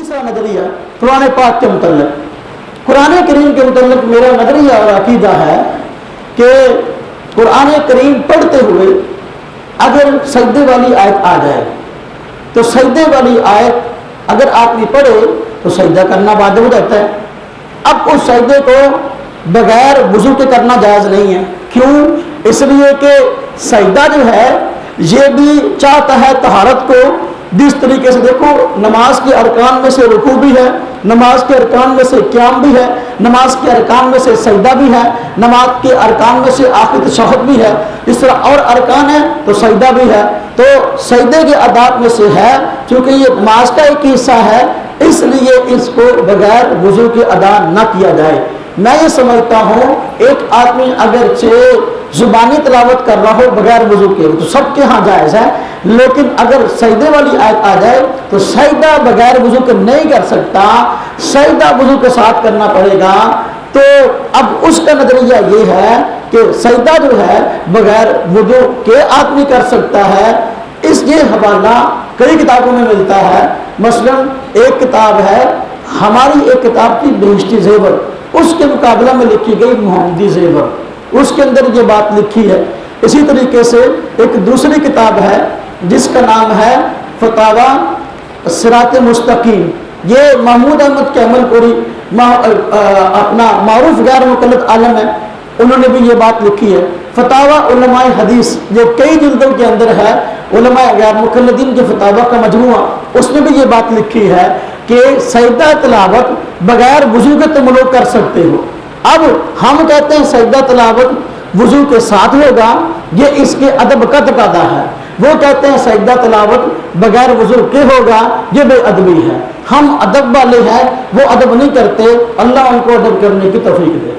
تیسرا نظریہ قرآن پاک کے متعلق، قرآن کریم کے متعلق میرا نظریہ اور عقیدہ ہے کہ قرآن کریم پڑھتے ہوئے اگر سجدے والی آیت آ جائے تو سجدے والی آیت اگر آدمی پڑھے تو سجدہ کرنا واجب ہو جاتا ہے۔ اب اس سجدے کو بغیر وضو کے کرنا جائز نہیں ہے۔ کیوں؟ اس لیے کہ سجدہ جو ہے یہ بھی چاہتا ہے طہارت کو، جس طریقے سے دیکھو نماز کے ارکان میں سے رکوع بھی ہے، نماز کے ارکان میں سے قیام بھی ہے، نماز کے ارکان میں سے سجدہ بھی ہے، نماز کے ارکان میں سے آخری تشہد بھی ہے، اس طرح اور ارکان ہے تو سجدہ بھی ہے۔ تو سجدے کے آداب میں سے ہے، چونکہ یہ نماز کا ایک حصہ ہے اس لیے اس کو بغیر وضو کے ادا نہ کیا جائے۔ میں یہ سمجھتا ہوں ایک آدمی اگرچہ زبانی تلاوت کر رہا ہو بغیر وضو کے تو سب کے ہاں جائز ہے، لیکن اگر سجدے والی آیت آ جائے تو سجدہ بغیر وضو کے نہیں کر سکتا، سجدہ وضو کے ساتھ کرنا پڑے گا۔ تو اب اس کا نظریہ یہ ہے کہ سجدہ جو ہے بغیر وضو کے آدمی کر سکتا ہے۔ اس یہ حوالہ کئی کتابوں میں ملتا ہے، مثلا ایک کتاب ہے ہماری ایک کتاب کی بہشتی زیور، اس کے مقابلہ میں لکھی گئی محمدی زیور، اس کے اندر یہ بات لکھی ہے۔ اسی طریقے سے ایک دوسری کتاب ہے جس کا نام ہے فتاوی صراط مستقیم، یہ محمود احمد کیمل پوری اپنا معروف غیر مقلد عالم ہے، انہوں نے بھی یہ بات لکھی ہے۔ فتاوی علماء حدیث یہ کئی جلدوں کے اندر ہے، علماء غیر مقلدین کے فتاوی کا مجموعہ، اس میں بھی یہ بات لکھی ہے کہ سجدہ تلاوت بغیر وضو کے تم لوگ کر سکتے ہو۔ اب ہم کہتے ہیں سجدہ تلاوت وضو کے ساتھ ہوگا، یہ اس کے ادب کا تقاضا ہے۔ وہ کہتے ہیں سجدہ تلاوت بغیر وضو کے ہوگا، یہ بے ادبی ہے۔ ہم ادب والے ہیں، وہ ادب نہیں کرتے، اللہ ان کو ادب کرنے کی توفیق دے۔